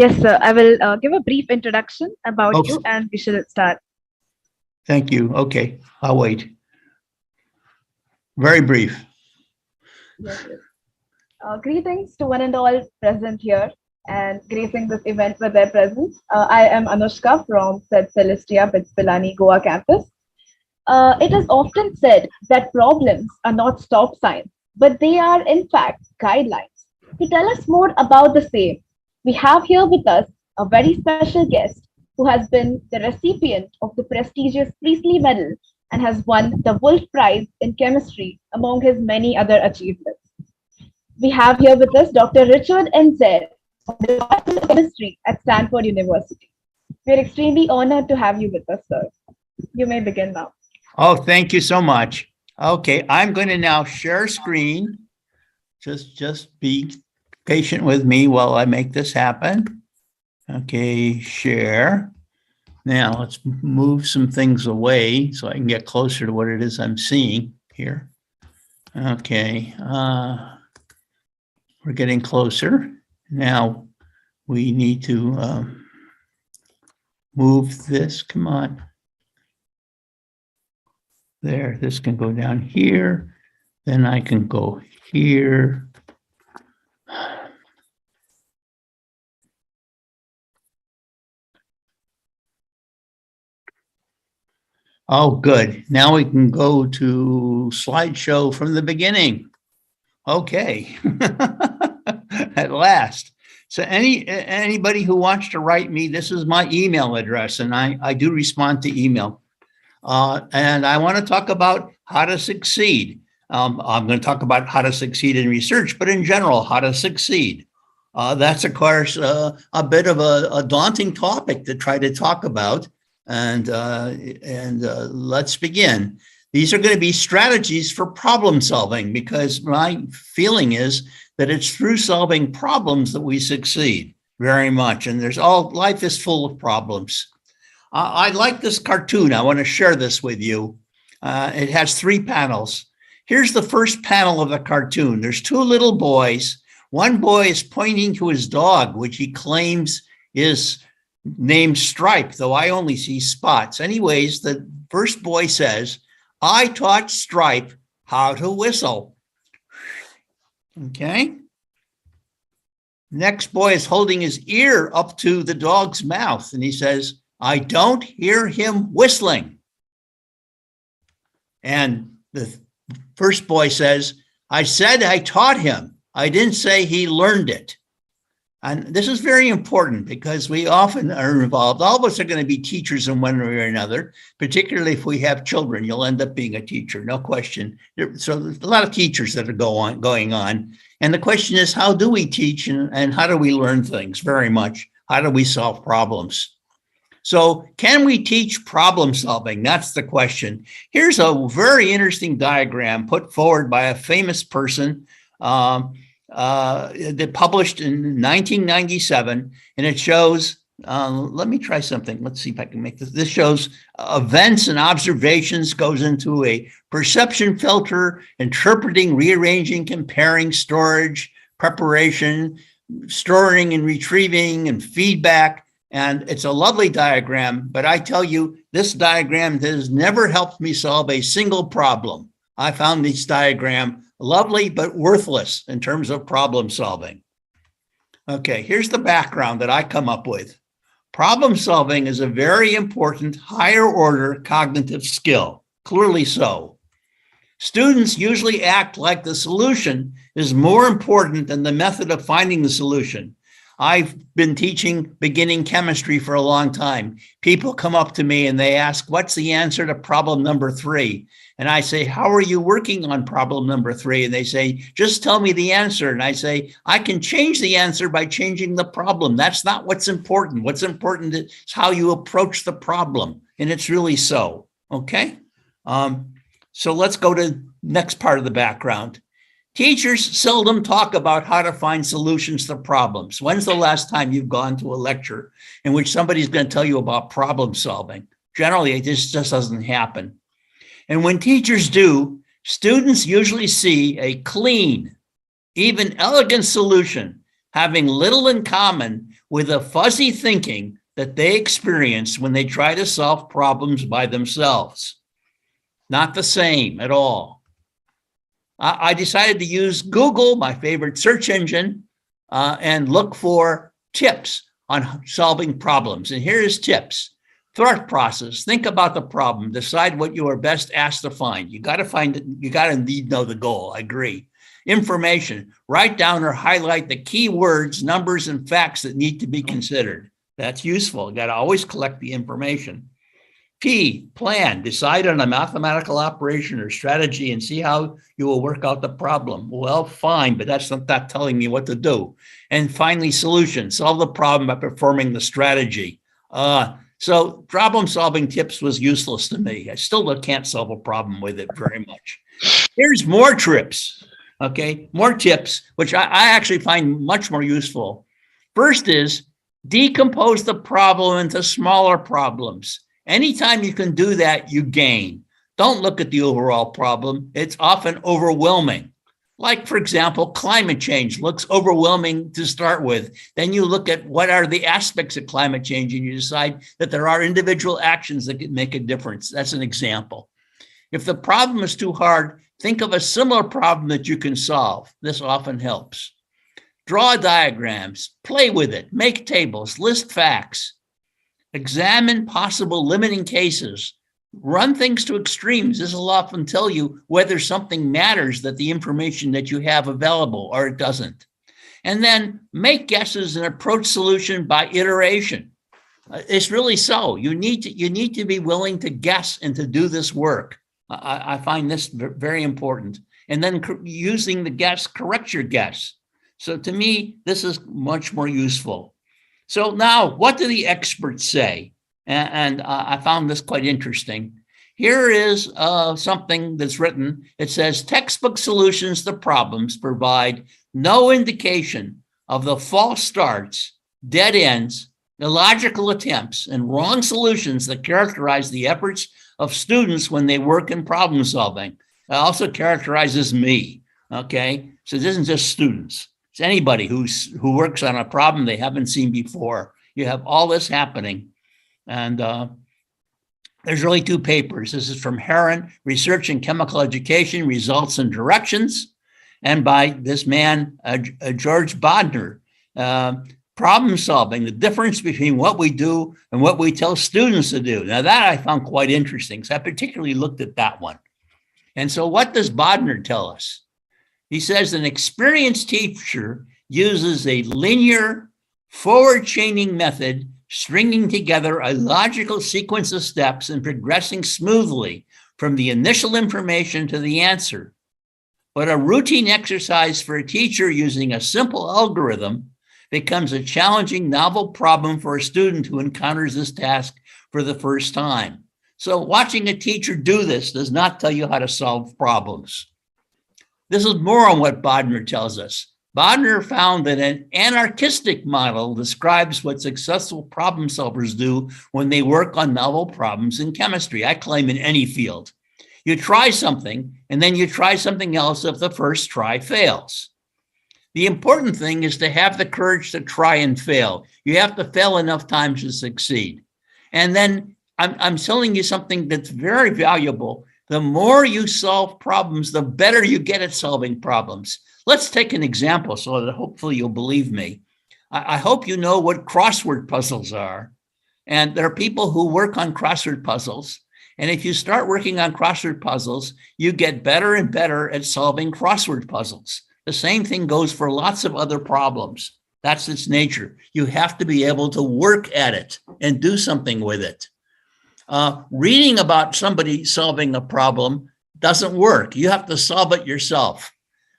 Yes, sir. I will give a brief introduction about Oh, you and we should start. thank you. Okay, I'll wait. Very brief. Yes, yes. Greetings to one and all present here and gracing this event with their presence. I am Anushka from said Celestia Pitspilani Goa campus. It is often said that problems are not stop signs, but they are in fact guidelines. To tell us more about the same, we have here with us a very special guest who has been the recipient of the prestigious Priestley Medal and has won the Wolf Prize in Chemistry among his many other achievements. We have here with us Dr. Richard N. Zare from the Department of Chemistry at Stanford University. We are extremely honored to have you with us, sir. You may begin now. Oh, thank you so much. Okay, I'm going to now share screen. Just be patient with me while I make this happen. Okay, share. Now let's move some things away so I can get closer to what it is I'm seeing here. Okay, we're getting closer. Now we need to move this, come on. There, this can go down here. Then I can go here. Oh, good. Now we can go to slideshow from the beginning. Okay, at last. So anybody who wants to write me, this is my email address, and I do respond to email. And I want to talk about how to succeed. I'm going to talk about how to succeed in research, but in general, how to succeed. That's, of course, a bit of a daunting topic to try to talk about. And let's begin. These are going to be strategies for problem solving, because my feeling is that it's through solving problems that we succeed very much. And life is full of problems. I like this cartoon. I want to share this with you. It has 3 panels. Here's the first panel of the cartoon. There's 2 little boys. One boy is pointing to his dog, which he claims is named Stripe, though I only see spots. Anyways, the first boy says, "I taught Stripe how to whistle." Okay. Next boy is holding his ear up to the dog's mouth, and he says, "I don't hear him whistling." And the first boy says, "I said I taught him. I didn't say he learned it." And this is very important because we often are involved. All of us are going to be teachers in one way or another, particularly if we have children. You'll end up being a teacher, no question. So there's a lot of teachers that are going on. And the question is, how do we teach and how do we learn things very much? How do we solve problems? So can we teach problem solving? That's the question. Here's a very interesting diagram put forward by a famous person that published in 1997, and it shows, let me try something. Let's see if I can make this. This shows events and observations, goes into a perception filter, interpreting, rearranging, comparing, storage, preparation, storing and retrieving, and feedback. And it's a lovely diagram, but I tell you, this diagram has never helped me solve a single problem. I found this diagram lovely, but worthless in terms of problem solving. Okay, here's the background that I come up with. Problem solving is a very important higher order cognitive skill, clearly so. Students usually act like the solution is more important than the method of finding the solution. I've been teaching beginning chemistry for a long time. People come up to me and they ask, "What's the answer to problem number 3? And I say, "How are you working on problem number 3? And they say, "Just tell me the answer." And I say, "I can change the answer by changing the problem. That's not what's important. What's important is how you approach the problem." And it's really so. Okay. So let's go to the next part of the background. Teachers seldom talk about how to find solutions to problems. When's the last time you've gone to a lecture in which somebody's going to tell you about problem solving? Generally, it just doesn't happen. And when teachers do, students usually see a clean, even elegant solution having little in common with the fuzzy thinking that they experience when they try to solve problems by themselves. Not the same at all. I decided to use Google, my favorite search engine, and look for tips on solving problems. And here's tips. Thought process. Think about the problem. Decide what you are best asked to find. You got to find it. You got to indeed know the goal. I agree. Information. Write down or highlight the key words, numbers, and facts that need to be considered. That's useful. You got to always collect the information. P, plan. Decide on a mathematical operation or strategy and see how you will work out the problem. Well, fine, but that's not telling me what to do. And finally, solution. Solve the problem by performing the strategy. So problem solving tips was useless to me. I still can't solve a problem with it very much. Here's more tips, okay? More tips, which I actually find much more useful. First is decompose the problem into smaller problems. Anytime you can do that, you gain. Don't look at the overall problem. It's often overwhelming. Like, for example, climate change looks overwhelming to start with. Then you look at what are the aspects of climate change and you decide that there are individual actions that can make a difference. That's an example. If the problem is too hard, think of a similar problem that you can solve. This often helps. Draw diagrams, play with it, make tables, list facts, examine possible limiting cases. Run things to extremes. This will often tell you whether something matters, that the information that you have available or it doesn't. And then make guesses and approach solution by iteration. It's really so. You need to be willing to guess and to do this work. I find this very important. And then using the guess, correct your guess. So to me, this is much more useful. So now, what do the experts say? And I found this quite interesting. Here is something that's written. It says, textbook solutions to problems provide no indication of the false starts, dead ends, illogical attempts, and wrong solutions that characterize the efforts of students when they work in problem solving. It also characterizes me, okay? So this isn't just students. It's anybody who works on a problem they haven't seen before. You have all this happening. And there's really two papers. This is from Heron, Research in Chemical Education, Results and Directions, and by this man, George Bodner, Problem Solving, the difference between what we do and what we tell students to do. Now that I found quite interesting, so I particularly looked at that one. And so what does Bodner tell us? He says an experienced teacher uses a linear forward chaining method, stringing together a logical sequence of steps and progressing smoothly from the initial information to the answer. But a routine exercise for a teacher using a simple algorithm becomes a challenging, novel problem for a student who encounters this task for the first time. So watching a teacher do this does not tell you how to solve problems. This is more on what Bodner tells us. Bodner found that an anarchistic model describes what successful problem solvers do when they work on novel problems in chemistry. I claim in any field. You try something, and then you try something else if the first try fails. The important thing is to have the courage to try and fail. You have to fail enough times to succeed. And then I'm telling you something that's very valuable. The more you solve problems, the better you get at solving problems. Let's take an example so that hopefully you'll believe me. I hope you know what crossword puzzles are. And there are people who work on crossword puzzles. And if you start working on crossword puzzles, you get better and better at solving crossword puzzles. The same thing goes for lots of other problems. That's its nature. You have to be able to work at it and do something with it. Reading about somebody solving a problem doesn't work. You have to solve it yourself.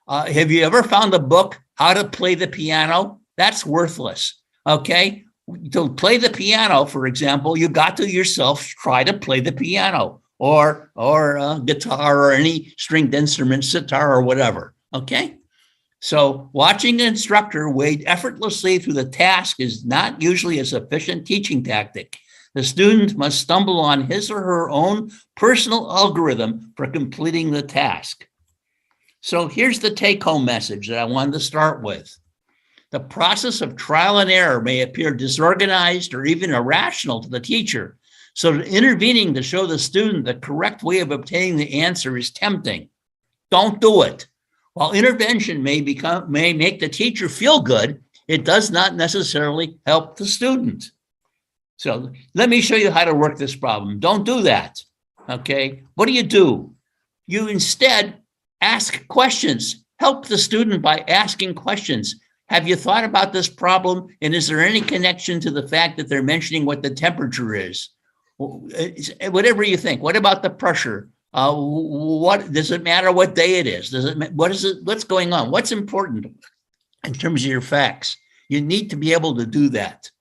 Have you ever found a book, How to Play the Piano? That's worthless, okay? To play the piano, for example, you got to yourself try to play the piano or guitar or any stringed instrument, sitar or whatever, okay? So watching an instructor wade effortlessly through the task is not usually a sufficient teaching tactic. The student must stumble on his or her own personal algorithm for completing the task. So here's the take-home message that I wanted to start with. The process of trial and error may appear disorganized or even irrational to the teacher. So intervening to show the student the correct way of obtaining the answer is tempting. Don't do it. While intervention may make the teacher feel good, it does not necessarily help the student. So let me show you how to work this problem. Don't do that. Okay. What do? You instead ask questions. Help the student by asking questions. Have you thought about this problem? And is there any connection to the fact that they're mentioning what the temperature is? Whatever you think. What about the pressure? What does it matter what day it is? What's going on? What's important in terms of your facts? You need to be able to do that.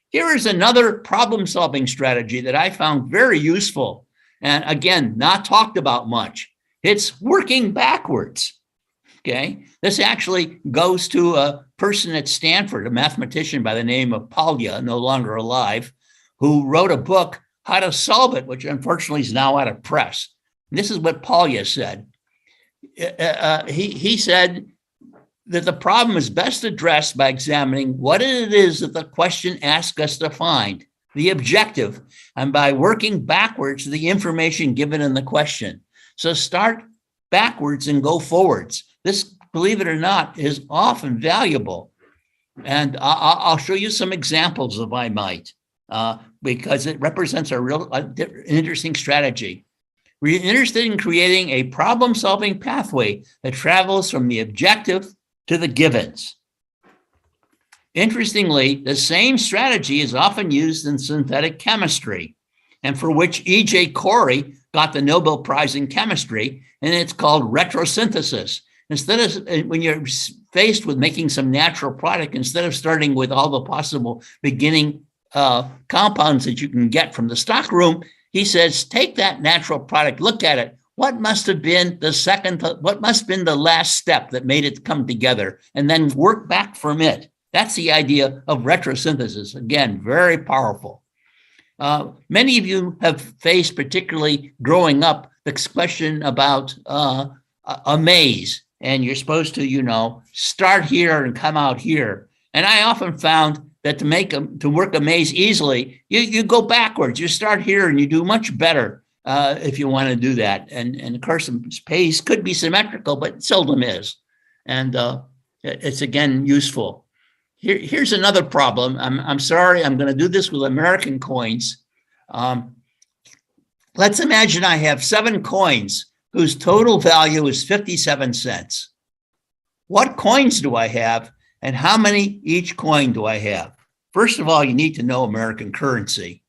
Here is another problem-solving strategy that I found very useful. And again, not talked about much. It's working backwards. Okay. This actually goes to a person at Stanford, a mathematician by the name of Polya, no longer alive, who wrote a book, How to Solve It, which unfortunately is now out of press. And this is what Polya said. He said that the problem is best addressed by examining what it is that the question asks us to find, the objective, and by working backwards to the information given in the question. So start backwards and go forwards. This, believe it or not, is often valuable. And I'll show you some examples if I might, because it represents a real interesting strategy. We're interested in creating a problem-solving pathway that travels from the objective to the givens. Interestingly, the same strategy is often used in synthetic chemistry, and for which E.J. Corey got the Nobel Prize in Chemistry, and it's called retrosynthesis. Instead of, when you're faced with making some natural product, instead of starting with all the possible beginning compounds that you can get from the stockroom, he says, take that natural product, look at it. What must have been what must have been the last step that made it come together, and then work back from it. That's the idea of retrosynthesis. Again, very powerful. Many of you have faced, particularly growing up, this question about a maze, and you're supposed to, start here and come out here. And I often found that to work a maze easily, you go backwards. You start here and you do much better if you want to do that. And of course, the maze could be symmetrical, but it seldom is. And it's, again, useful. Here's another problem. I'm sorry, I'm going to do this with American coins. Let's imagine I have 7 coins whose total value is 57 cents. What coins do I have, and how many each coin do I have? First of all, you need to know American currency.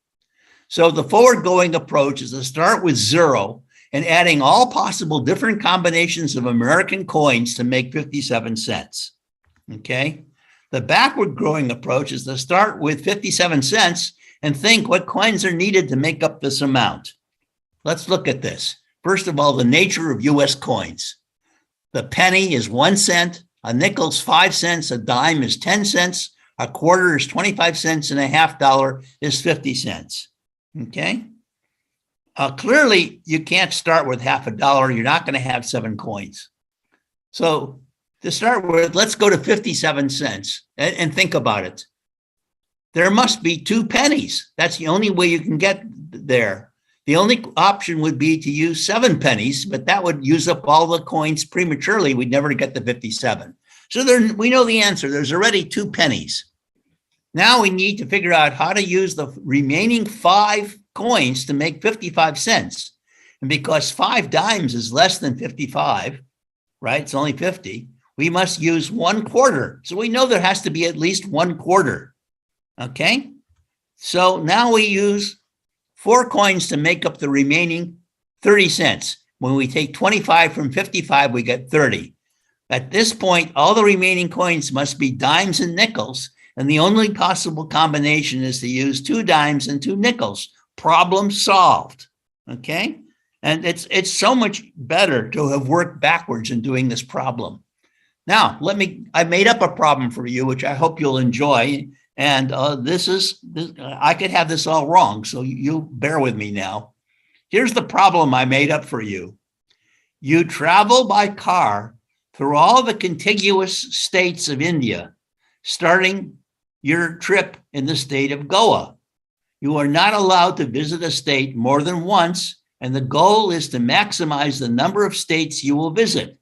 So the forward-going approach is to start with 0 and adding all possible different combinations of American coins to make 57 cents. Okay? The backward-going approach is to start with 57 cents and think what coins are needed to make up this amount. Let's look at this. First of all, the nature of U.S. coins. The penny is 1 cent, a nickel's 5 cents, a dime is 10 cents, a quarter is 25 cents, and a $50 is 50 cents. Okay? Clearly, you can't start with $50. You're not going to have 7 coins. So to start with, let's go to 57 cents and think about it. There must be 2 pennies. That's the only way you can get there. The only option would be to use 7 pennies, but that would use up all the coins prematurely. We'd never get to 57. So we know the answer. There's already 2 pennies. Now we need to figure out how to use the remaining 5 coins to make 55 cents. And because 5 dimes is less than 55, right? It's only 50. We must use 1 quarter. So we know there has to be at least 1 quarter. Okay? So now we use 4 coins to make up the remaining 30 cents. When we take 25 from 55, we get 30. At this point, all the remaining coins must be dimes and nickels, and the only possible combination is to use 2 dimes and 2 nickels. Problem solved. Okay? And it's so much better to have worked backwards in doing this problem. Now, I made up a problem for you, which I hope you'll enjoy. And I could have this all wrong, so you bear with me now. Here's the problem I made up for you. You travel by car through all the contiguous states of India. starting your trip in the state of Goa. You are not allowed to visit a state more than once, and the goal is to maximize the number of states you will visit.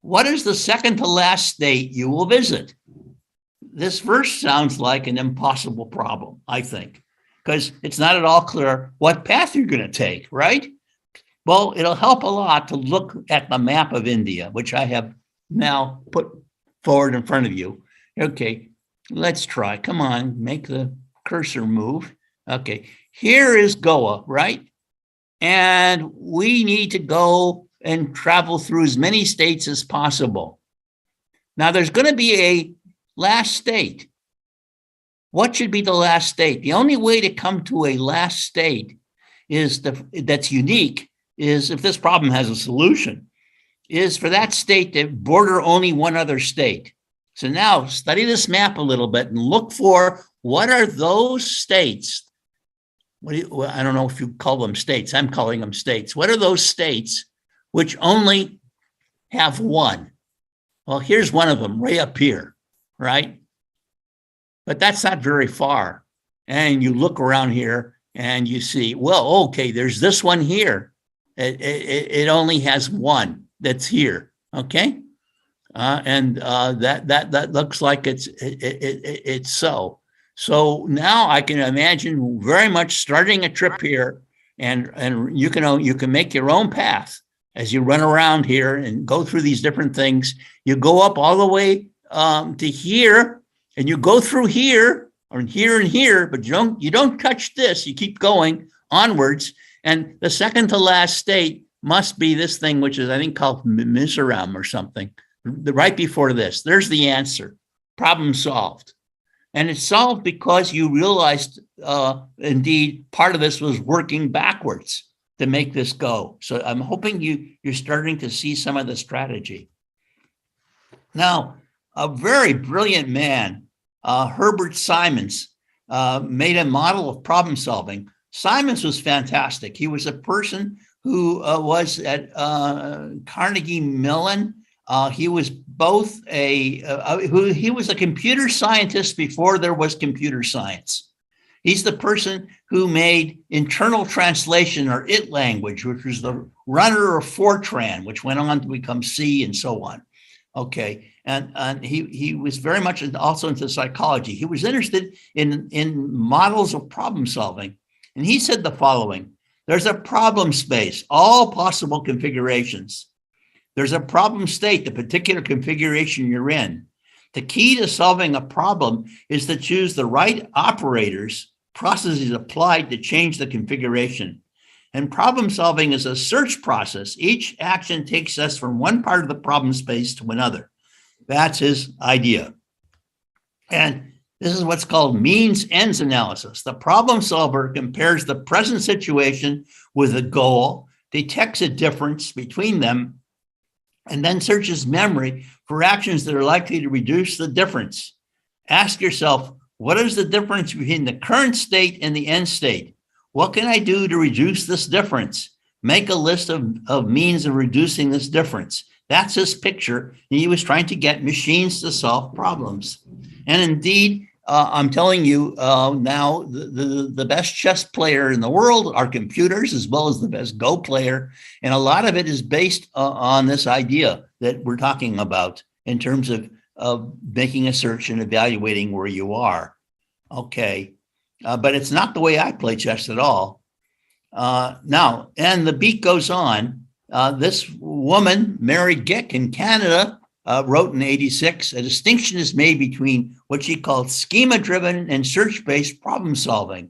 What is the second to last state you will visit? This verse sounds like an impossible problem, I think, because it's not at all clear what path you're going to take, right? Well, it'll help a lot to look at the map of India, which I have now put forward in front of you. Okay, let's try. Come on, make the cursor move. Okay, here is Goa, right? And we need to go and travel through as many states as possible. Now, there's going to be a last state. What should be the last state? The only way to come to a last state that's unique is if this problem has a solution, is for that state to border only one other state. So now study this map a little bit and look for what are those states. I don't know if you call them states. I'm calling them states. What are those states which only have one? Well, here's one of them right up here, right? But that's not very far. And you look around here and you see, well, okay, there's this one here. It only has one that's here, okay? That looks like it's so. So now I can imagine very much starting a trip here, and you can make your own path as you run around here and go through these different things. You go up all the way to here, and you go through here or here and here, but you don't touch this. You keep going onwards, and the second to last state must be this thing, which is I think called Mizoram or something. Right before this, there's the answer. Problem solved. And it's solved because you realized, indeed, part of this was working backwards to make this go. So I'm hoping you're starting to see some of the strategy. Now, a very brilliant man, Herbert Simons, made a model of problem solving. Simons was fantastic. He was a person who was at Carnegie Mellon. He was both he was a computer scientist before there was computer science. He's the person who made internal translation, or IT language, which was the runner of Fortran, which went on to become C and so on. Okay, and he was very much also into psychology. He was interested in models of problem solving, and he said the following: there's a problem space, all possible configurations. There's a problem state, the particular configuration you're in. The key to solving a problem is to choose the right operators, processes applied to change the configuration. And problem solving is a search process. Each action takes us from one part of the problem space to another. That's his idea. And this is what's called means-ends analysis. The problem solver compares the present situation with a goal, detects a difference between them, and then searches memory for actions that are likely to reduce the difference. Ask yourself, what is the difference between the current state and the end state? What can I do to reduce this difference? Make a list of means of reducing this difference. That's his picture. He was trying to get machines to solve problems. And indeed, I'm telling you now, the best chess player in the world are computers, as well as the best Go player. And a lot of it is based on this idea that we're talking about in terms of making a search and evaluating where you are. Okay. But it's not the way I play chess at all. Now, and the beat goes on. This woman, Mary Gick in Canada, wrote in 86, a distinction is made between what she called schema-driven and search-based problem solving.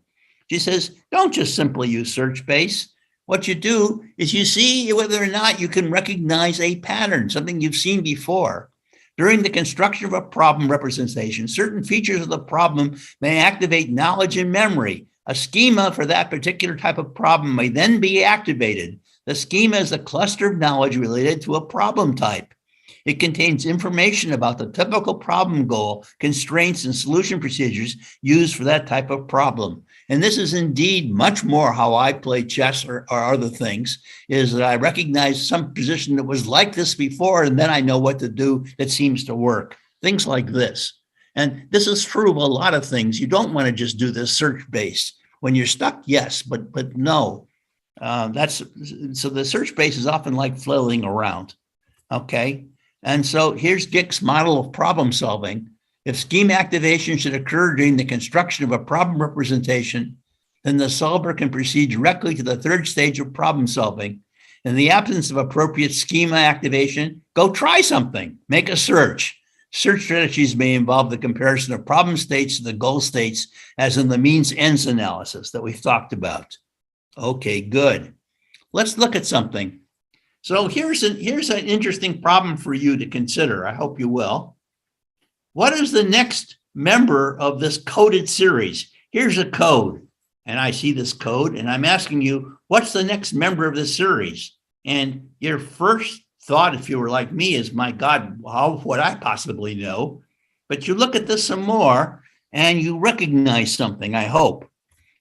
She says, don't just simply use search-based. What you do is you see whether or not you can recognize a pattern, something you've seen before. During the construction of a problem representation, certain features of the problem may activate knowledge and memory. A schema for that particular type of problem may then be activated. The schema is a cluster of knowledge related to a problem type. It contains information about the typical problem goal, constraints, and solution procedures used for that type of problem. And this is indeed much more how I play chess or other things, is that I recognize some position that was like this before, and then I know what to do that seems to work. Things like this. And this is true of a lot of things. You don't want to just do this search-based. When you're stuck, yes, but no. So the search base is often like flailing around. Okay. And so here's Dick's model of problem solving. If scheme activation should occur during the construction of a problem representation, then the solver can proceed directly to the third stage of problem solving. In the absence of appropriate schema activation, go try something, make a search. Search strategies may involve the comparison of problem states to the goal states, as in the means ends analysis that we've talked about. Okay, good. Let's look at something. So here's an interesting problem for you to consider. I hope you will. What is the next member of this coded series? Here's a code, and I see this code, and I'm asking you, what's the next member of this series? And your first thought, if you were like me, is, my God, how would I possibly know? But you look at this some more, and you recognize something, I hope.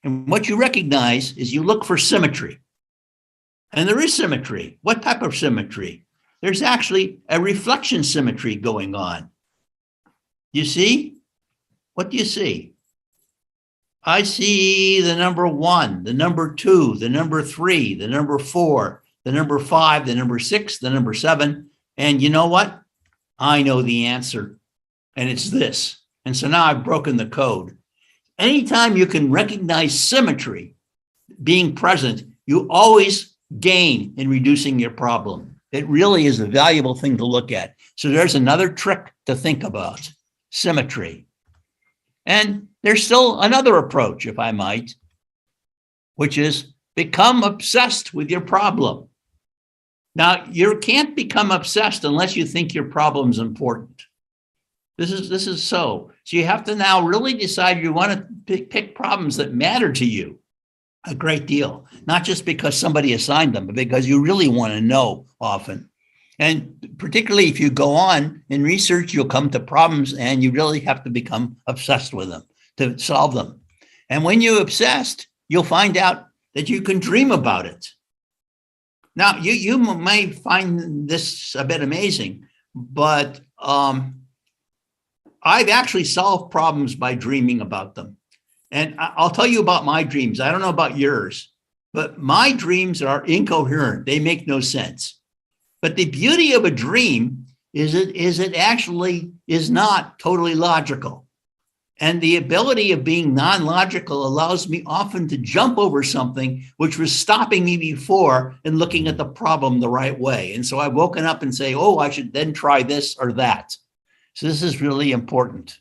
And what you recognize is you look for symmetry. And there is symmetry. What type of symmetry? There's actually a reflection symmetry going on. You see? What do you see? I see the number 1, the number 2, the number 3, the number 4, the number 5, the number 6, the number 7. And you know what? I know the answer. And it's this. And so now I've broken the code. Anytime you can recognize symmetry being present, you always gain in reducing your problem. It really is a valuable thing to look at. So there's another trick to think about, symmetry. And there's still another approach, if I might, which is become obsessed with your problem. Now, you can't become obsessed unless you think your problem's important. This is so. So you have to now really decide you want to pick problems that matter to you a great deal, not just because somebody assigned them, but because you really want to know often. And particularly if you go on in research, you'll come to problems and you really have to become obsessed with them to solve them. And when you're obsessed, you'll find out that you can dream about it. Now, you may find this a bit amazing, but I've actually solved problems by dreaming about them. And I'll tell you about my dreams. I don't know about yours, but my dreams are incoherent. They make no sense. But the beauty of a dream is it actually is not totally logical. And the ability of being non-logical allows me often to jump over something which was stopping me before and looking at the problem the right way. And so I've woken up and say, oh, I should then try this or that. So this is really important.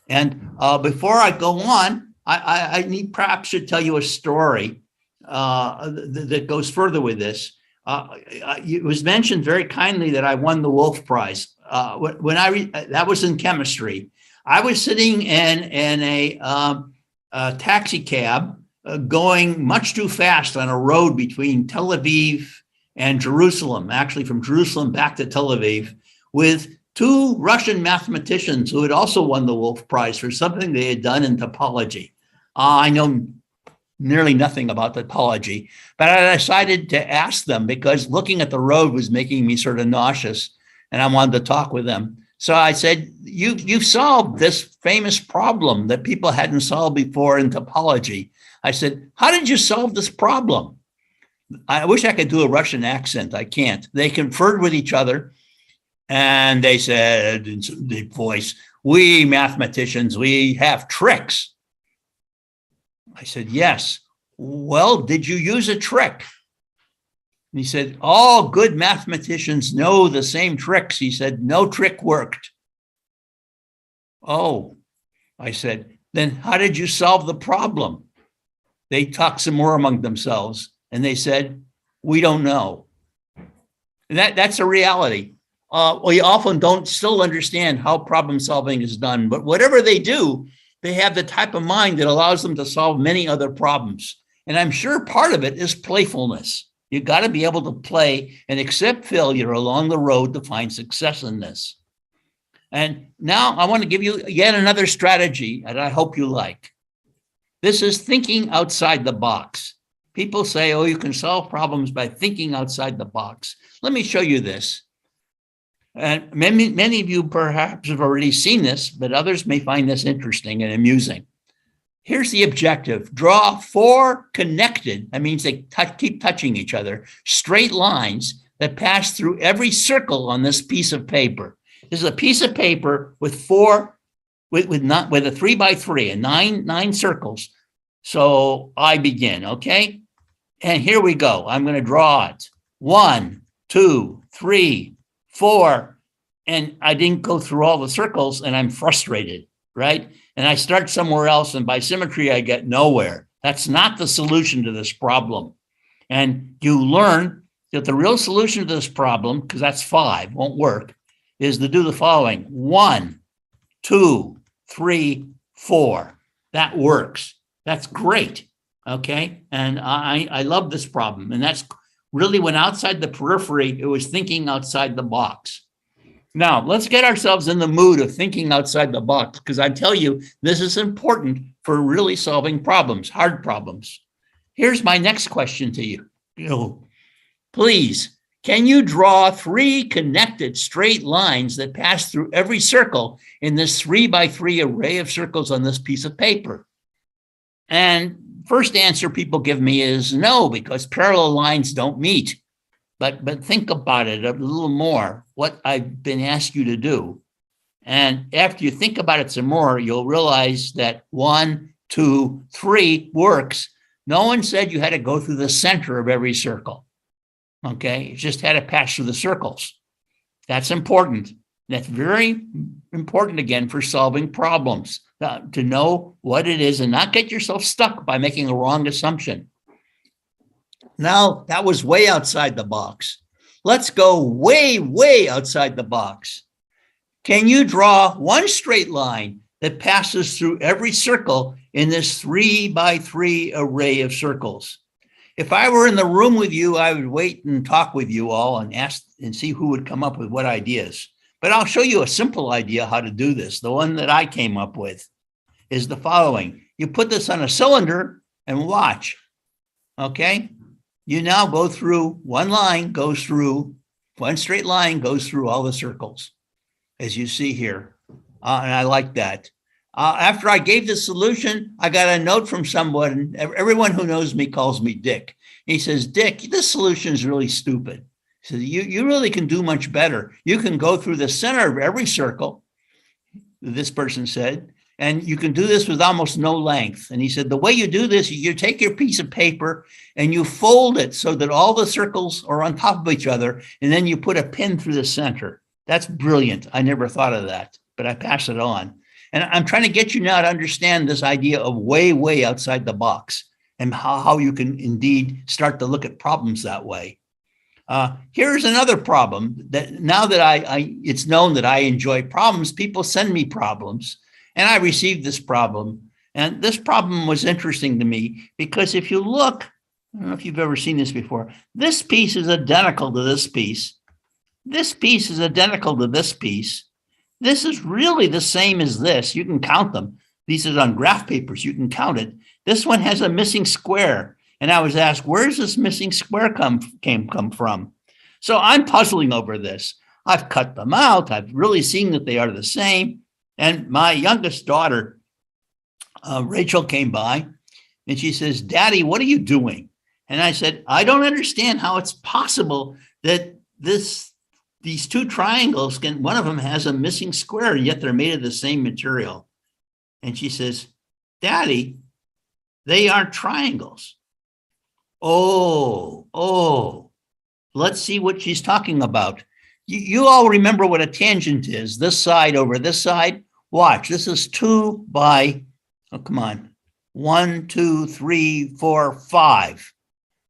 And before I go on, I perhaps should tell you a story that goes further with this. It was mentioned very kindly that I won the Wolf Prize. That was in chemistry. I was sitting in a taxi cab going much too fast on a road between Tel Aviv and Jerusalem, actually from Jerusalem back to Tel Aviv, with 2 Russian mathematicians who had also won the Wolf Prize for something they had done in topology. I know nearly nothing about topology, but I decided to ask them because looking at the road was making me sort of nauseous, and I wanted to talk with them. So I said, you've solved this famous problem that people hadn't solved before in topology. I said, how did you solve this problem? I wish I could do a Russian accent. I can't. They conferred with each other. And they said in a deep voice, we mathematicians, we have tricks. I said, yes. Well, did you use a trick? And he said, all good mathematicians know the same tricks. He said, no trick worked. Oh, I said, then how did you solve the problem? They talked some more among themselves and they said, we don't know. And that's a reality. We often don't still understand how problem solving is done, but whatever they do, they have the type of mind that allows them to solve many other problems. And I'm sure part of it is playfulness. You got to be able to play and accept failure along the road to find success in this. And now I want to give you yet another strategy that I hope you like. This is thinking outside the box. People say, oh, you can solve problems by thinking outside the box. Let me show you this. And many of you perhaps have already seen this, but others may find this interesting and amusing. Here's the objective. Draw 4 connected, that means they keep touching each other, straight lines that pass through every circle on this piece of paper. This is a piece of paper with with a 3x3 and nine circles. So I begin, okay? And here we go. I'm going to draw it. 1, 2, 3, 4. And I didn't go through all the circles and I'm frustrated, right? And I start somewhere else, and by symmetry, I get nowhere. That's not the solution to this problem. And you learn that the real solution to this problem, because that's 5, won't work, is to do the following. 1, 2, 3, 4. That works. That's great. Okay. And I love this problem. And that's really when outside the periphery, it was thinking outside the box. Now, let's get ourselves in the mood of thinking outside the box, because I tell you, this is important for really solving problems, hard problems. Here's my next question to you. Please, can you draw 3 connected straight lines that pass through every circle in this 3x3 array of circles on this piece of paper? And first answer people give me is no, because parallel lines don't meet. But think about it a little more, what I've been asked you to do. And after you think about it some more, you'll realize that 1, 2, 3 works. No one said you had to go through the center of every circle. Okay, you just had to pass through the circles. That's important. That's very important, again, for solving problems, to know what it is and not get yourself stuck by making a wrong assumption. Now, that was way outside the box. Let's go way, way outside the box. Can you draw 1 straight line that passes through every circle in this 3x3 array of circles? If I were in the room with you, I would wait and talk with you all and ask and see who would come up with what ideas. But I'll show you a simple idea how to do this. The one that I came up with is the following. You put this on a cylinder and watch, okay? You now go through, 1 line goes through, 1 straight line goes through all the circles, as you see here. And I like that. After I gave the solution, I got a note from someone. Everyone who knows me calls me Dick. He says, Dick, this solution is really stupid. He says, you really can do much better. You can go through the center of every circle, this person said, and you can do this with almost no length. And he said, the way you do this, you take your piece of paper and you fold it so that all the circles are on top of each other, and then you put a pin through the center. That's brilliant. I never thought of that, but I pass it on. And I'm trying to get you now to understand this idea of way, way outside the box and how you can indeed start to look at problems that way. Here's another problem that now that it's known that I enjoy problems, people send me problems, and I received this problem. And this problem was interesting to me because if you look, I don't know if you've ever seen this before, this piece is identical to this piece. This piece is identical to this piece. This is really the same as this. You can count them. These are on graph papers. You can count it. This one has a missing square. And I was asked, where's this missing square come from? So I'm puzzling over this. I've cut them out. I've really seen that they are the same. And my youngest daughter, Rachel, came by and she says, Daddy, what are you doing? And I said, I don't understand how it's possible that these 2 triangles, one of them has a missing square, and yet they're made of the same material. And she says, Daddy, they aren't triangles. Oh, let's see what she's talking about. You all remember what a tangent is, this side over this side. Watch, this is 2 by, 1, 2, 3, 4, 5.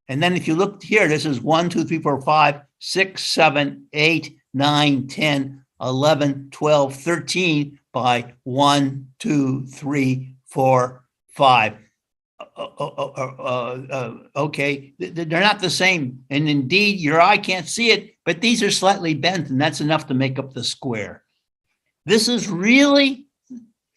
And then if you look here, this is 1, 2, 3, 4, 5, 6, 7, 8, 9, 10, 11, 12, 13 by 1, 2, 3, 4, 5. Okay, they're not the same. And indeed, your eye can't see it, but these are slightly bent, and that's enough to make up the square. This is really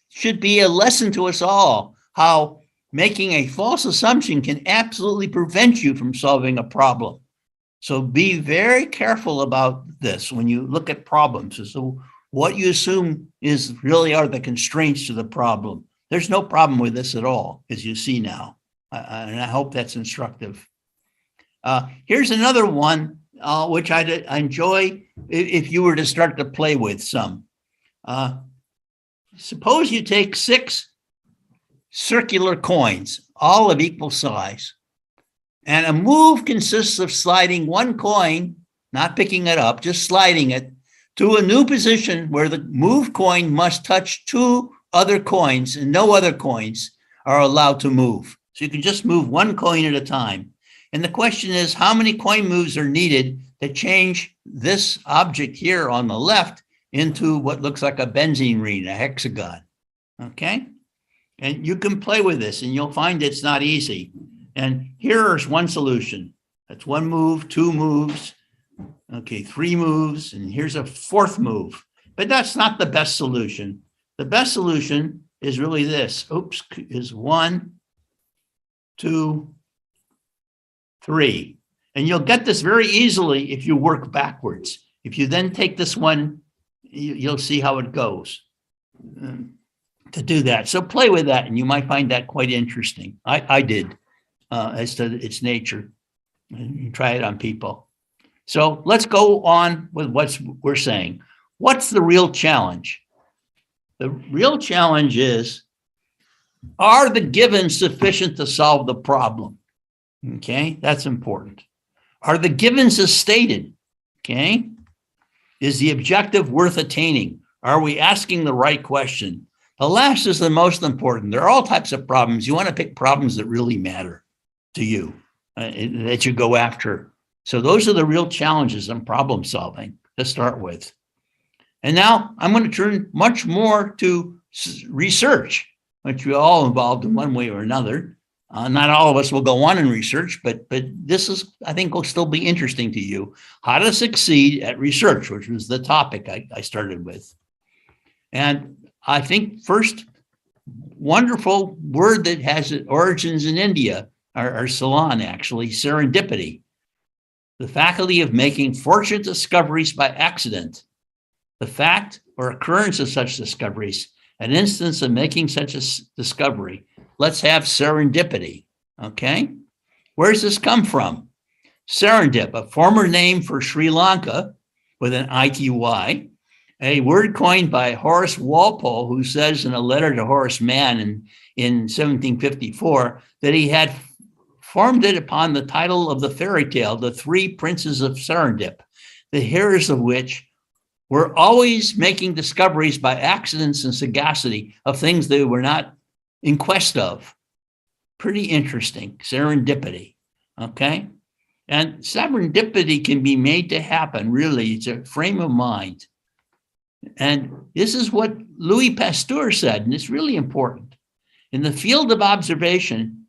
should be a lesson to us all, how making a false assumption can absolutely prevent you from solving a problem. So be very careful about this when you look at problems. So what you assume is really are the constraints to the problem. There's no problem with this at all, as you see now. And I hope that's instructive. Here's another one, which I enjoy if you were to start to play with some. Suppose you take 6 circular coins, all of equal size, and a move consists of sliding one coin, not picking it up, just sliding it to a new position where the moved coin must touch 2 other coins and no other coins are allowed to move. So you can just move one coin at a time. And the question is, how many coin moves are needed to change this object here on the left into what looks like a benzene ring, a hexagon? Okay? And you can play with this and you'll find it's not easy. And here's one solution. That's 1 move, 2 moves, okay, 3 moves, and here's a 4th move. But that's not the best solution. The best solution is really this. Is 1, 2, 3. And you'll get this very easily if you work backwards. If you then take this one, you'll see how it goes to do that. So play with that, and you might find that quite interesting. I did, as to its nature. And try it on people. So let's go on with what we're saying. What's the real challenge? The real challenge is, are the givens sufficient to solve the problem? Okay, that's important. Are the givens as stated? Okay, is the objective worth attaining? Are we asking the right question? The last is the most important. There are all types of problems. You want to pick problems that really matter to you, that you go after. So those are the real challenges in problem solving to start with. And now I'm going to turn much more to research, which we're all involved in one way or another. Not all of us will go on in research, but this is, I think, will still be interesting to you. How to succeed at research, which was the topic I started with. And I think first, wonderful word that has origins in India, or Ceylon actually, serendipity. The faculty of making fortunate discoveries by accident. The fact or occurrence of such discoveries, an instance of making such a discovery. Let's have serendipity, okay? Where does this come from? Serendip, a former name for Sri Lanka with an ITY, a word coined by Horace Walpole, who says in a letter to Horace Mann in 1754 that he had formed it upon the title of the fairy tale, The Three Princes of Serendip, the heroes of which were always making discoveries by accidents and sagacity of things they were not in quest of. Pretty interesting, serendipity, okay? And serendipity can be made to happen, really. It's a frame of mind. And this is what Louis Pasteur said, and it's really important. In the field of observation,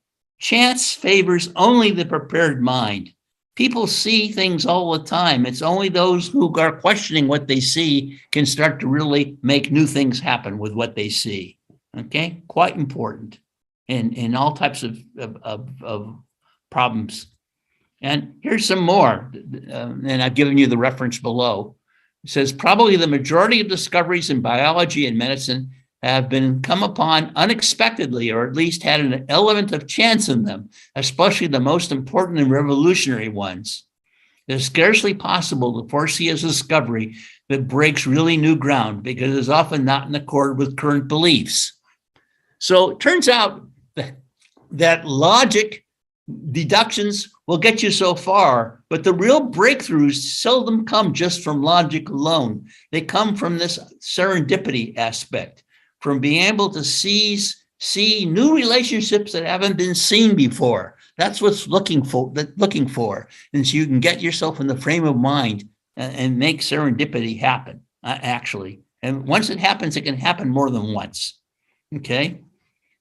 chance favors only the prepared mind. People see things all the time. It's only those who are questioning what they see can start to really make new things happen with what they see. Okay, quite important in all types of problems. And here's some more, and I've given you the reference below. It says, probably the majority of discoveries in biology and medicine have been come upon unexpectedly, or at least had an element of chance in them, especially the most important and revolutionary ones. It is scarcely possible to foresee a discovery that breaks really new ground because it is often not in accord with current beliefs. So it turns out that logic deductions will get you so far, but the real breakthroughs seldom come just from logic alone. They come from this serendipity aspect, from being able to see new relationships that haven't been seen before. That's what's looking for. And so you can get yourself in the frame of mind and make serendipity happen, actually. And once it happens, it can happen more than once. Okay?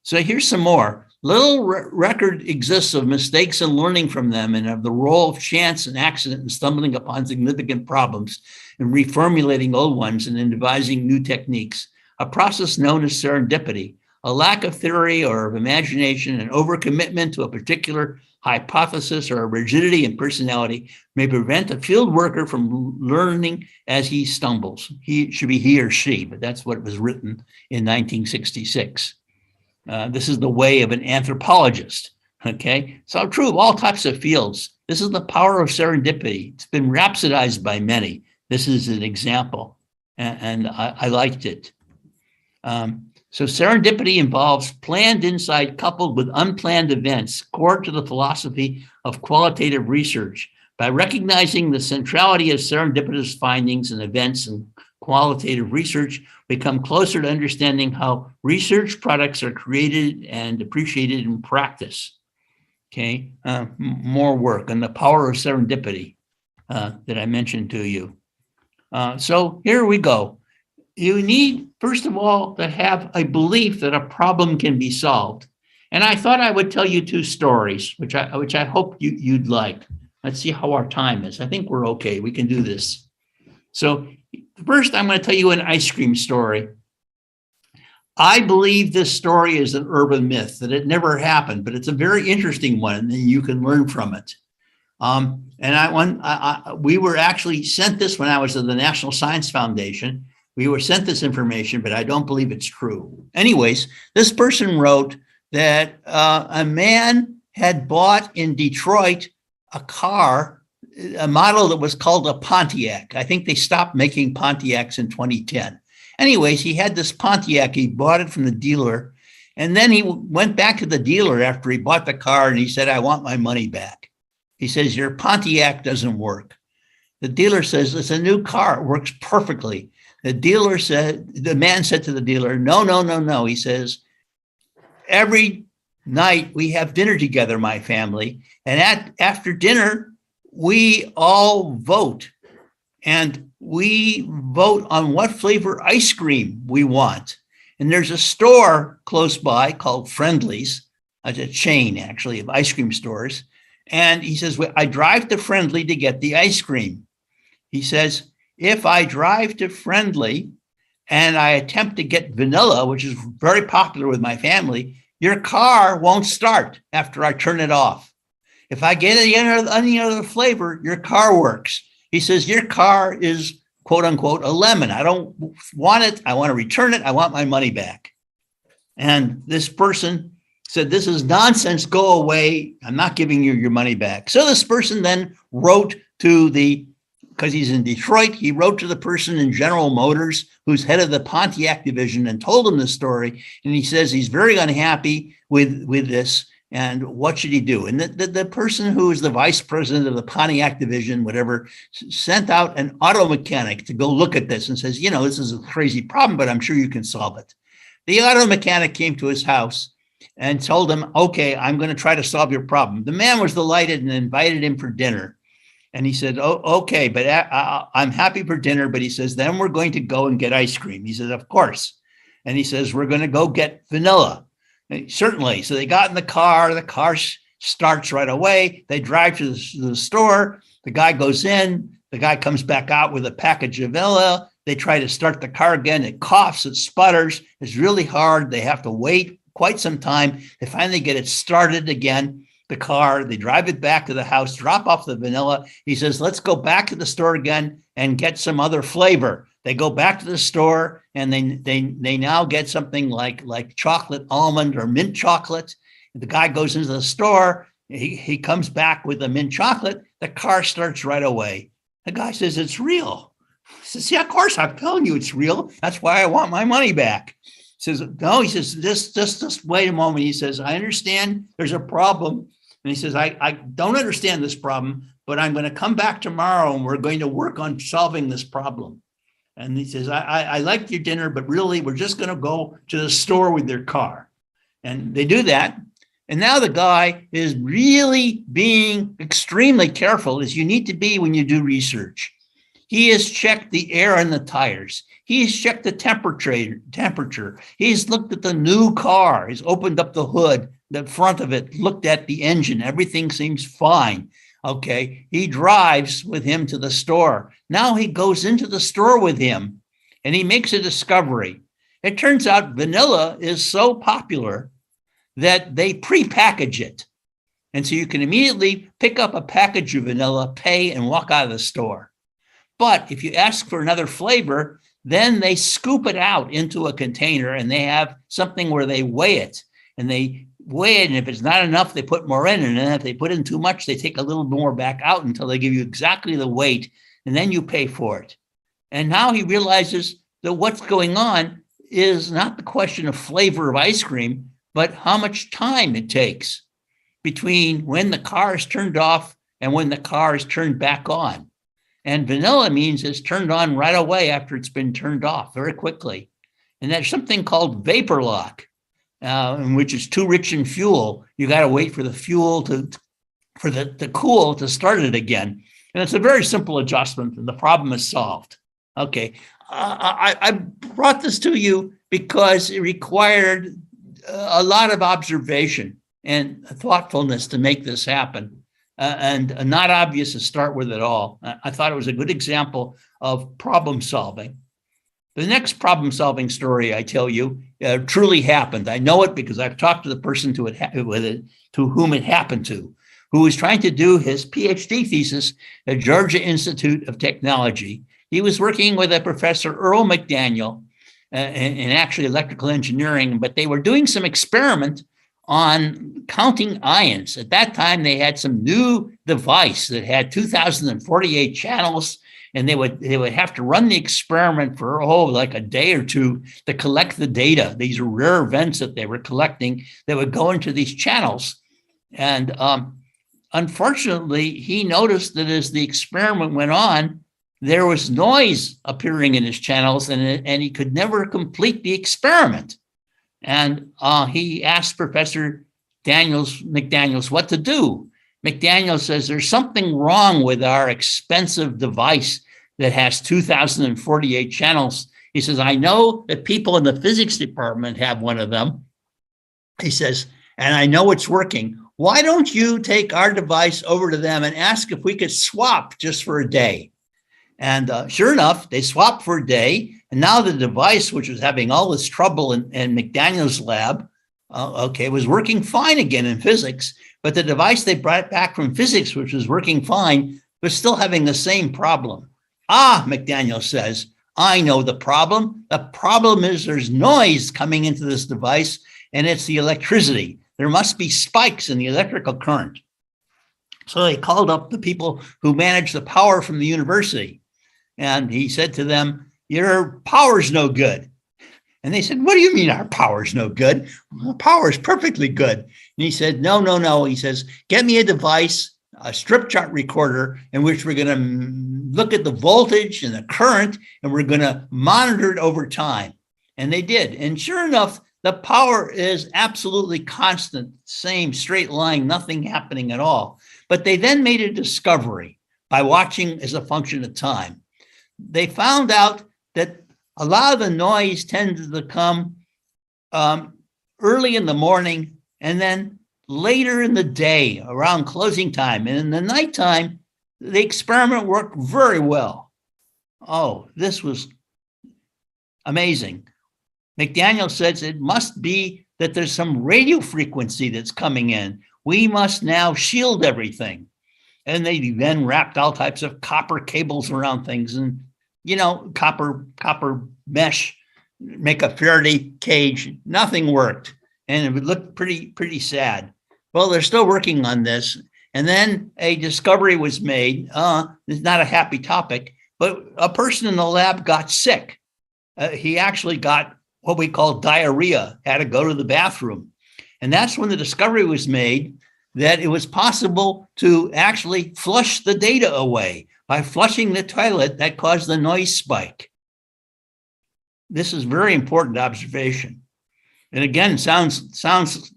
So here's some more. Little record exists of mistakes and learning from them, and of the role of chance and accident in stumbling upon significant problems and reformulating old ones and in devising new techniques, a process known as serendipity. A lack of theory or of imagination, an overcommitment to a particular hypothesis, or a rigidity in personality may prevent a field worker from learning as he stumbles. He should be he or she, but that's what was written in 1966. This is the way of an anthropologist. Okay, so true of all types of fields. This is the power of serendipity. It's been rhapsodized by many. This is an example, and I liked it. So serendipity involves planned insight coupled with unplanned events, core to the philosophy of qualitative research. By recognizing the centrality of serendipitous findings and events in qualitative research, we come closer to understanding how research products are created and appreciated in practice. Okay, more work on the power of serendipity that I mentioned to you. So here we go. You need, first of all, to have a belief that a problem can be solved. And I thought I would tell you two stories, which I hope you'd like. Let's see how our time is. I think we're okay. We can do this. So first, I'm going to tell you an ice cream story. I believe this story is an urban myth, that it never happened, but it's a very interesting one, and you can learn from it. We were actually sent this when I was at the National Science Foundation. We were sent this information, but I don't believe it's true. Anyways, this person wrote that a man had bought in Detroit a car, a model that was called a Pontiac. I think they stopped making Pontiacs in 2010. Anyways, he had this Pontiac. He bought it from the dealer. And then he went back to the dealer after he bought the car and he said, I want my money back. He says, your Pontiac doesn't work. The dealer says, it's a new car. It works perfectly. The man said to the dealer, no. He says, every night we have dinner together, my family. And after dinner, we all vote. And we vote on what flavor ice cream we want. And there's a store close by called Friendly's, a chain actually of ice cream stores. And he says, well, I drive to Friendly to get the ice cream. He says, if I drive to Friendly and I attempt to get vanilla, which is very popular with my family, your car won't start after I turn it off. If I get any other flavor, your car works. He says, your car is, quote unquote, a lemon. I don't want it. I want to return it. I want my money back. And this person said, this is nonsense. Go away. I'm not giving you your money back. So this person then wrote to because he's in Detroit, he wrote to the person in General Motors who's head of the Pontiac division and told him the story. And he says he's very unhappy with this. And what should he do? And the person who is the vice president of the Pontiac division, whatever, sent out an auto mechanic to go look at this and says, this is a crazy problem, but I'm sure you can solve it. The auto mechanic came to his house and told him, okay, I'm going to try to solve your problem. The man was delighted and invited him for dinner. And he said, oh, okay, but I'm happy for dinner. But he says, then we're going to go and get ice cream. He says, of course. And he says, we're going to go get vanilla. Certainly. So they got in the car starts right away. They drive to the store. The guy goes in. The guy comes back out with a package of vanilla. They try to start the car again. It coughs. It sputters. It's really hard. They have to wait quite some time. They finally get it started again, the car. They drive it back to the house, drop off the vanilla. He says, let's go back to the store again and get some other flavor. They go back to the store and they now get something like chocolate almond or mint chocolate. The guy goes into the store. He comes back with the mint chocolate. The car starts right away. The guy says, it's real. He says, yeah, of course, I'm telling you it's real. That's why I want my money back. He says, no, he says, just wait a moment. He says, I understand there's a problem. And he says, I don't understand this problem, but I'm going to come back tomorrow and we're going to work on solving this problem. And he says, I liked your dinner, but really we're just going to go to the store with their car. And they do that. And now the guy is really being extremely careful, as you need to be when you do research. He has checked the air in the tires. He's checked the temperature. He's looked at the new car. He's opened up the hood, the front of it, looked at the engine. Everything seems fine. Okay, he drives with him to the store. Now he goes into the store with him and he makes a discovery. It turns out vanilla is so popular that they pre-package it. And so you can immediately pick up a package of vanilla, pay, and walk out of the store. But if you ask for another flavor, then they scoop it out into a container and they have something where they weigh it. And they weigh it, and if it's not enough, they put more in. And then if they put in too much, they take a little more back out until they give you exactly the weight, and then you pay for it. And now he realizes that what's going on is not the question of flavor of ice cream, but how much time it takes between when the car is turned off and when the car is turned back on. And vanilla means it's turned on right away after it's been turned off very quickly. And there's something called vapor lock, which is too rich in fuel. You got to wait for the fuel for the cool to start it again. And it's a very simple adjustment, and the problem is solved. Okay, I brought this to you because it required a lot of observation and thoughtfulness to make this happen. And not obvious to start with at all. I thought it was a good example of problem solving. The next problem solving story I tell you truly happened. I know it because I've talked to the person to whom it happened to, who was trying to do his PhD thesis at Georgia Institute of Technology. He was working with a professor, Earl McDaniel, in actually electrical engineering, but they were doing some experiment on counting ions. At that time, they had some new device that had 2,048 channels, and they would have to run the experiment for, like a day or two to collect the data. These are rare events that they were collecting that would go into these channels. And unfortunately, he noticed that as the experiment went on, there was noise appearing in his channels, and he could never complete the experiment. And he asked Professor McDaniels what to do. McDaniel says, there's something wrong with our expensive device that has 2,048 channels. He says, I know that people in the physics department have one of them. He says, and I know it's working. Why don't you take our device over to them and ask if we could swap just for a day? And sure enough, they swapped for a day. And now the device, which was having all this trouble in McDaniel's lab, was working fine again in physics. But the device they brought back from physics, which was working fine, was still having the same problem. McDaniel says, I know the problem. The problem is there's noise coming into this device, and it's the electricity. There must be spikes in the electrical current. So they called up the people who manage the power from the university. And he said to them, your power's no good. And they said, what do you mean our power's no good? Our power is perfectly good. And he said, no. He says, get me a device, a strip chart recorder, in which we're going to look at the voltage and the current, and we're going to monitor it over time. And they did. And sure enough, the power is absolutely constant, same straight line, nothing happening at all. But they then made a discovery by watching as a function of time. They found out that a lot of the noise tended to come early in the morning and then later in the day around closing time. And in the nighttime, the experiment worked very well. This was amazing. McDaniel says it must be that there's some radio frequency that's coming in. We must now shield everything. And they then wrapped all types of copper cables around things and, copper mesh, make a Faraday cage. Nothing worked. And it would look pretty sad. Well, they're still working on this. And then a discovery was made. It's not a happy topic, but a person in the lab got sick. He actually got what we call diarrhea, had to go to the bathroom. And that's when the discovery was made that it was possible to actually flush the data away by flushing the toilet that caused the noise spike. This is very important observation. And again, sounds,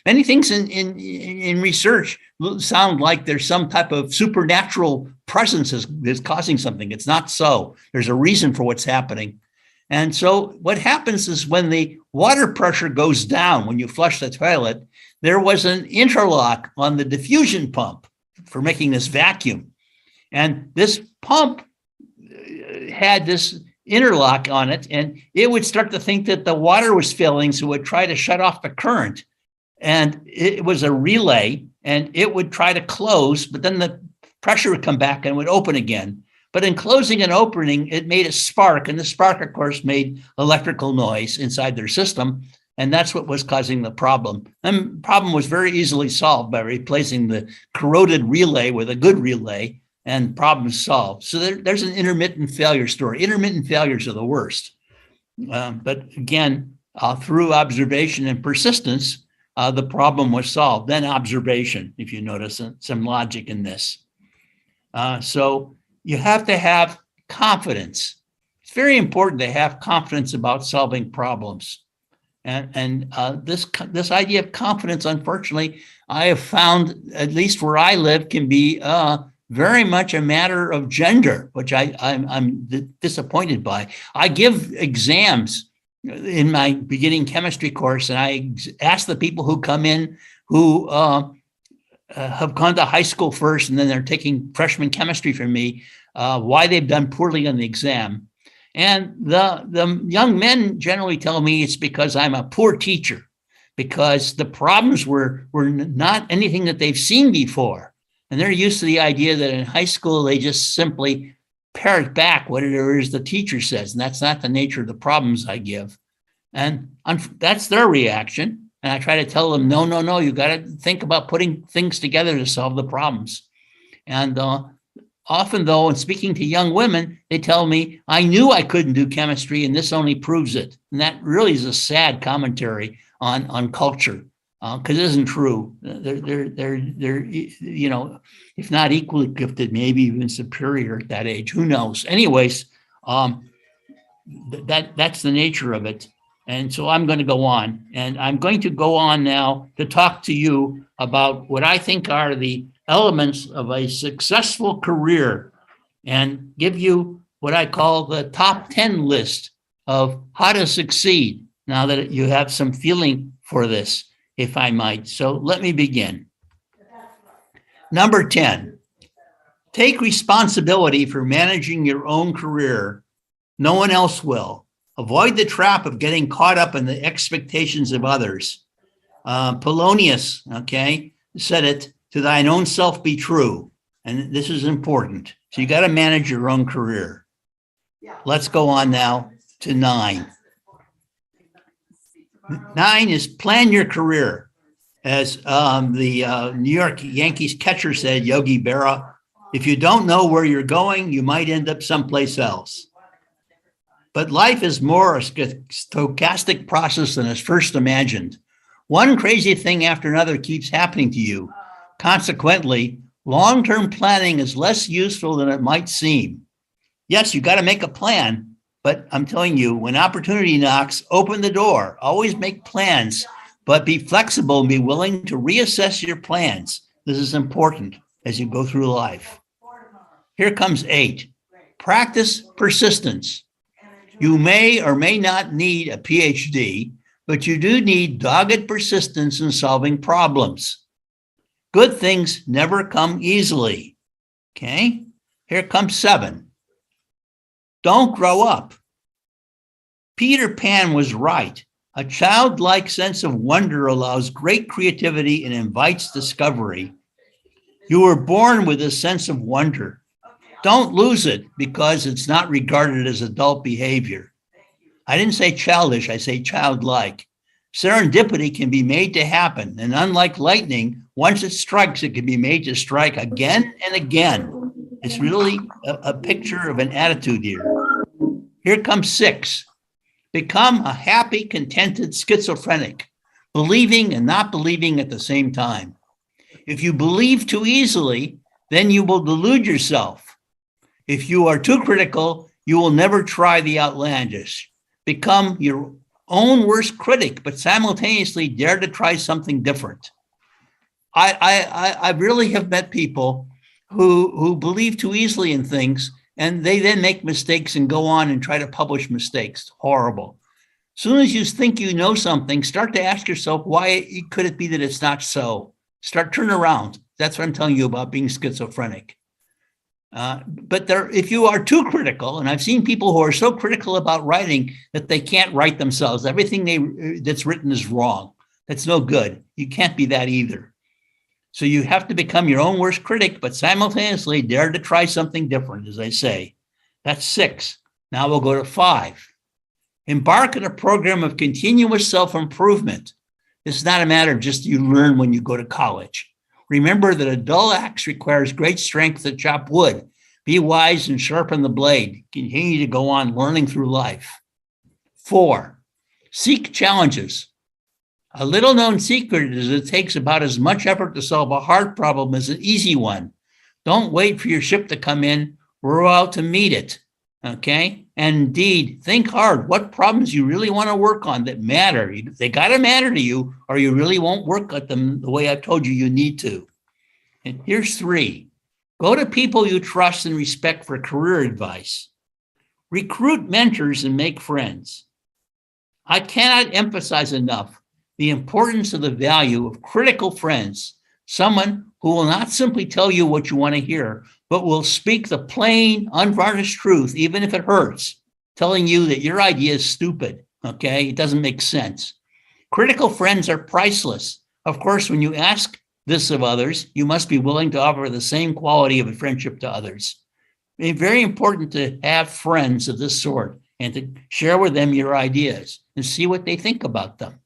many things in research sound like there's some type of supernatural presence that's causing something. It's not so. There's a reason for what's happening. And so what happens is when the water pressure goes down, when you flush the toilet, there was an interlock on the diffusion pump for making this vacuum. And this pump had this interlock on it, and it would start to think that the water was filling, so it would try to shut off the current. And it was a relay, and it would try to close, but then the pressure would come back and would open again. But in closing and opening, it made a spark, and the spark, of course, made electrical noise inside their system, and that's what was causing the problem. And the problem was very easily solved by replacing the corroded relay with a good relay, and problem solved. So there's an intermittent failure story. Intermittent failures are the worst. But again, through observation and persistence, the problem was solved. Then observation, if you notice some logic in this. So you have to have confidence. It's very important to have confidence about solving problems. And this idea of confidence, unfortunately, I have found, at least where I live, can be very much a matter of gender, which I'm disappointed by. I give exams in my beginning chemistry course, and I ask the people who come in who have gone to high school first, and then they're taking freshman chemistry from me, why they've done poorly on the exam. And the young men generally tell me it's because I'm a poor teacher, because the problems were not anything that they've seen before. And they're used to the idea that in high school, they just simply parrot back whatever it is the teacher says. And that's not the nature of the problems I give. And that's their reaction. And I try to tell them, no, you got to think about putting things together to solve the problems. And often, though, in speaking to young women, they tell me, I knew I couldn't do chemistry, and this only proves it. And that really is a sad commentary on culture, because it isn't true. They're if not equally gifted, maybe even superior at that age. Who knows? Anyways, that's the nature of it. And so I'm going to go on, and I'm going to go on now to talk to you about what I think are the elements of a successful career, and give you what I call the top 10 list of how to succeed, now that you have some feeling for this, if I might. So let me begin. Number 10, take responsibility for managing your own career. No one else will. Avoid the trap of getting caught up in the expectations of others. Polonius, said it, to thine own self be true. And this is important. So you got to manage your own career. Let's go on now to 9. 9 is plan your career. As the New York Yankees catcher said, Yogi Berra, if you don't know where you're going, you might end up someplace else. But life is more a stochastic process than is first imagined. One crazy thing after another keeps happening to you. Consequently, long-term planning is less useful than it might seem. Yes, you got to make a plan, but I'm telling you, when opportunity knocks, open the door. Always make plans, but be flexible and be willing to reassess your plans. This is important as you go through life. Here comes 8. Practice persistence. You may or may not need a PhD, but you do need dogged persistence in solving problems. Good things never come easily. Okay, here comes 7. Don't grow up. Peter Pan was right. A childlike sense of wonder allows great creativity and invites discovery. You were born with a sense of wonder. Don't lose it because it's not regarded as adult behavior. I didn't say childish, I say childlike. Serendipity can be made to happen, and unlike lightning, once it strikes, it can be made to strike again and again. It's really a picture of an attitude here. Here comes 6. Become a happy, contented schizophrenic, believing and not believing at the same time. If you believe too easily, then you will delude yourself. If you are too critical, you will never try the outlandish. Become your own worst critic, but simultaneously dare to try something different. I really have met people who believe too easily in things, and they then make mistakes and go on and try to publish mistakes. Horrible. As soon as you think you know something, start to ask yourself, why could it be that it's not so? Turn around. That's what I'm telling you about being schizophrenic. But if you are too critical, and I've seen people who are so critical about writing that they can't write themselves, everything that's written is wrong. That's no good. You can't be that either. So you have to become your own worst critic, but simultaneously dare to try something different, as I say. That's 6. Now we'll go to 5. Embark on a program of continuous self-improvement. It's not a matter of just you learn when you go to college. Remember that a dull axe requires great strength to chop wood. Be wise and sharpen the blade. Continue to go on learning through life. 4, seek challenges. A little known secret is it takes about as much effort to solve a hard problem as an easy one. Don't wait for your ship to come in. Row out to meet it. Okay? And indeed, think hard what problems you really want to work on that matter. They got to matter to you, or you really won't work at them the way I've told you you need to. And here's 3. Go to people you trust and respect for career advice. Recruit mentors and make friends. I cannot emphasize enough the importance of the value of critical friends, someone who will not simply tell you what you want to hear, but will speak the plain, unvarnished truth, even if it hurts, telling you that your idea is stupid, okay? It doesn't make sense. Critical friends are priceless. Of course, when you ask this of others, you must be willing to offer the same quality of a friendship to others. It's very important to have friends of this sort and to share with them your ideas and see what they think about them.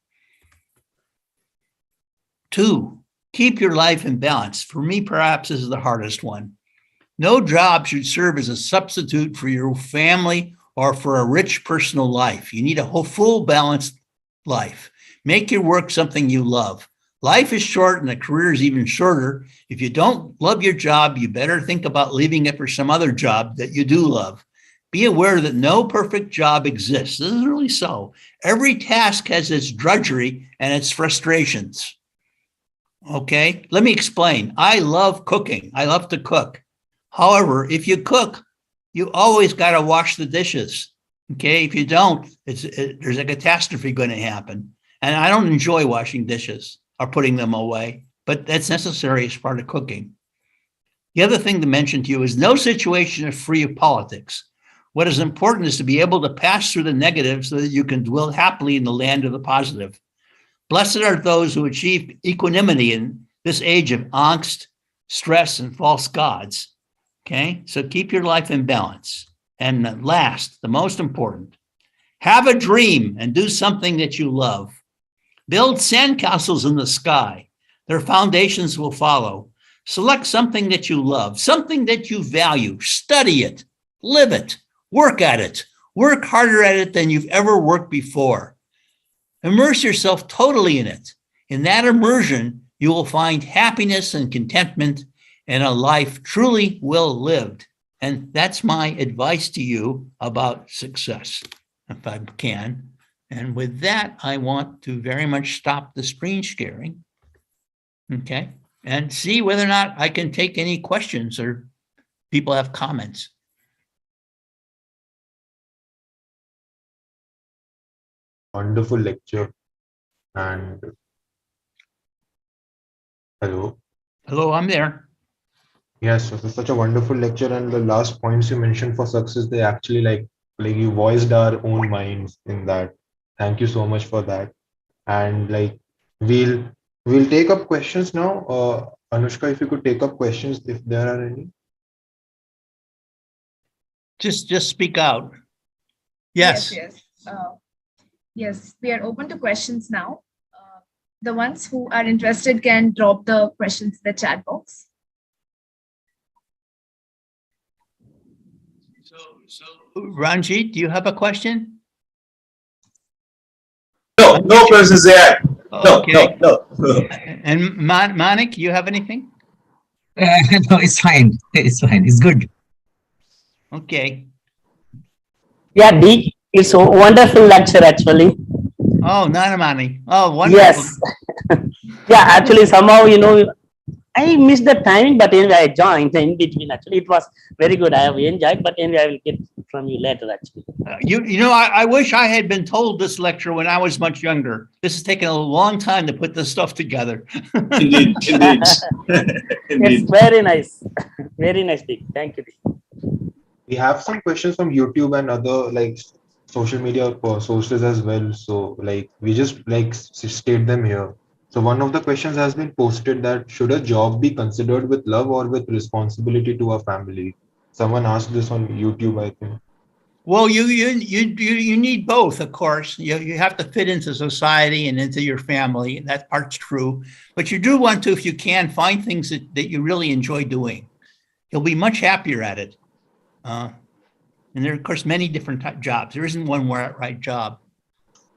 2, keep your life in balance. For me, perhaps this is the hardest one. No job should serve as a substitute for your family or for a rich personal life. You need a whole, full, balanced life. Make your work something you love. Life is short and a career is even shorter. If you don't love your job, you better think about leaving it for some other job that you do love. Be aware that no perfect job exists. This is really so. Every task has its drudgery and its frustrations. Okay, let me explain. I love cooking. I love to cook. However, if you cook, you always got to wash the dishes. Okay, if you don't, there's a catastrophe going to happen. And I don't enjoy washing dishes or putting them away, but that's necessary as part of cooking. The other thing to mention to you is no situation is free of politics. What is important is to be able to pass through the negative so that you can dwell happily in the land of the positive. Blessed are those who achieve equanimity in this age of angst, stress, and false gods. Okay, so keep your life in balance. And last, the most important, have a dream and do something that you love. Build sandcastles in the sky. Their foundations will follow. Select something that you love, something that you value. Study it, live it, work at it. Work harder at it than you've ever worked before. Immerse yourself totally in it. In that immersion, you will find happiness and contentment and a life truly well lived. And that's my advice to you about success, if I can. And with that, I want to very much stop the screen sharing, okay, and see whether or not I can take any questions or people have comments. Wonderful lecture. And hello. Hello, I'm there. Yes, so it's such a wonderful lecture, and the last points you mentioned for success, they actually like you voiced our own minds in that. Thank you so much for that. And like we'll take up questions now. Anushka, if you could take up questions if there are any. Just speak out. Yes. Yes. Yes, we are open to questions now. The ones who are interested can drop the questions in the chat box. So Ranjit, do you have a question? No questions there. Okay. No. And Manik, you have anything? No, it's fine. It's fine. It's good. Okay. Yeah, D, it's a wonderful lecture actually. Oh, Nanamani. Oh, wonderful. Yes. Yeah, actually somehow, I missed the timing, but anyway, I joined in between. Actually, it was very good. I have enjoyed, but anyway, I will get from you later actually. I wish I had been told this lecture when I was much younger. This has taken a long time to put this stuff together. Indeed. It's very nice. Very nice speak. Thank you. We have some questions from YouTube and other like social media sources as well. So like we just like state them here. So one of the questions has been posted that should a job be considered with love or with responsibility to a family? Someone asked this on YouTube, I think. Well, you need both, of course. You have to fit into society and into your family. That part's true. But you do want to, if you can, find things that you really enjoy doing. You'll be much happier at it. And there are, of course, many different jobs. There isn't one right job.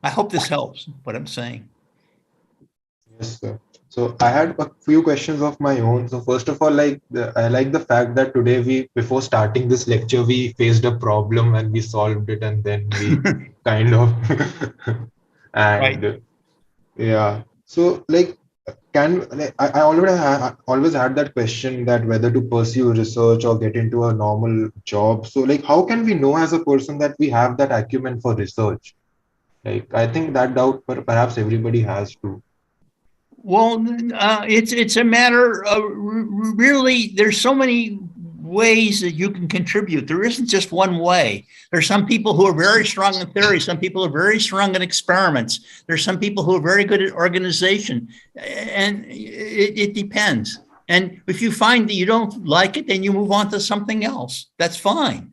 I hope this helps, what I'm saying. Yes, sir. So I had a few questions of my own. So first of all, I like the fact that today before starting this lecture, we faced a problem and we solved it, and then we kind of and Right. yeah. So like, I always had that question that whether to pursue research or get into a normal job. So like, how can we know as a person that we have that acumen for research? Like, I think that doubt, perhaps everybody has to. Well, it's a matter of really, there's so many ways that you can contribute. There isn't just one way. There's some people who are very strong in theory. Some people are very strong in experiments. There's some people who are very good at organization, and it depends. And if you find that you don't like it, then you move on to something else. That's fine.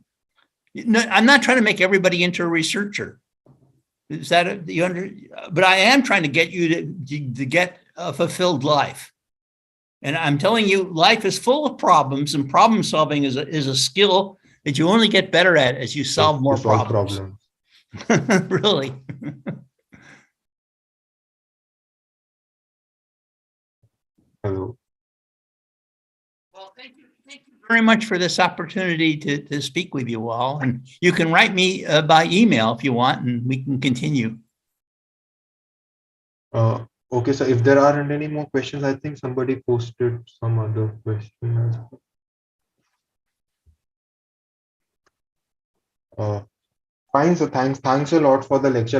No, I'm not trying to make everybody into a researcher. Is that but I am trying to get you to get a fulfilled life. And I'm telling you, life is full of problems, and problem solving is a skill that you only get better at as you solve more problems. Really. Hello. Well, thank you very much for this opportunity to speak with you all. And you can write me by email if you want, and we can continue. Okay, so if there aren't any more questions, I think somebody posted some other question as well. Fine, so thanks a lot for the lecture.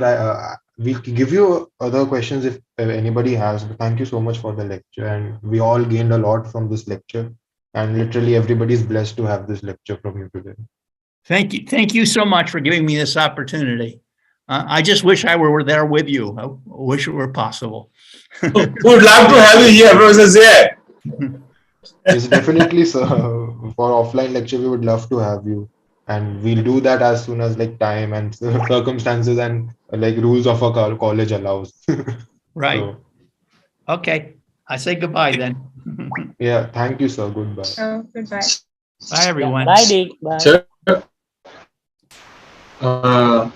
We'll give you other questions if anybody has, but thank you so much for the lecture, and we all gained a lot from this lecture, and literally everybody's blessed to have this lecture from you today. Thank you so much for giving me this opportunity. I just wish I were there with you. I wish it were possible. Would love to have you here, Professor Zare. It's definitely, so for offline lecture, we would love to have you, and we'll do that as soon as like time and circumstances and like rules of our college allows. Right. So, okay. I say goodbye then. yeah, thank you, sir. Goodbye. Oh, goodbye. Bye, everyone. Bye, Dick. Bye. Sure.